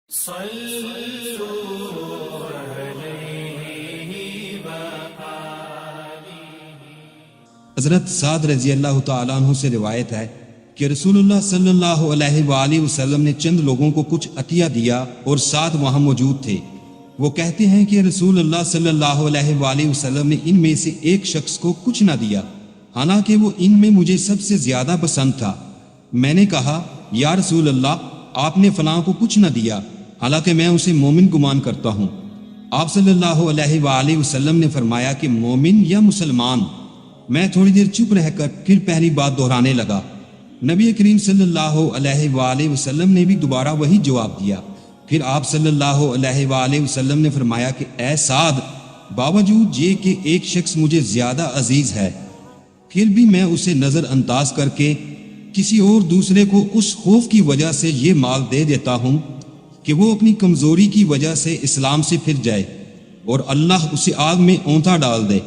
حضرت سعد رضی اللہ تعالیٰ عنہ سے روایت ہے کہ رسول اللہ صلی اللہ علیہ وآلہ وسلم نے چند لوگوں کو کچھ عطیہ دیا اور ساتھ وہاں موجود تھے۔ وہ کہتے ہیں کہ رسول اللہ صلی اللہ علیہ وآلہ وسلم نے ان میں سے ایک شخص کو کچھ نہ دیا، حالانکہ وہ ان میں مجھے سب سے زیادہ پسند تھا۔ میں نے کہا، یا رسول اللہ، آپ نے فلاں کو کچھ نہ دیا، حالانکہ میں اسے مومن گمان کرتا ہوں۔ آپ صلی اللہ علیہ وآلہ وسلم نے فرمایا کہ مومن یا مسلمان؟ میں تھوڑی دیر چپ رہ کر پھر پہلی بات دہرانے لگا۔ نبی کریم صلی اللہ علیہ وآلہ وسلم نے بھی دوبارہ وہی جواب دیا۔ پھر آپ صلی اللہ علیہ وآلہ وسلم نے فرمایا کہ اے سعد، باوجود یہ کہ ایک شخص مجھے زیادہ عزیز ہے، پھر بھی میں اسے نظر انداز کر کے کسی اور دوسرے کو اس خوف کی وجہ سے یہ مال دے دیتا ہوں کہ وہ اپنی کمزوری کی وجہ سے اسلام سے پھر جائے اور اللہ اسے آگ میں اونتا ڈال دے۔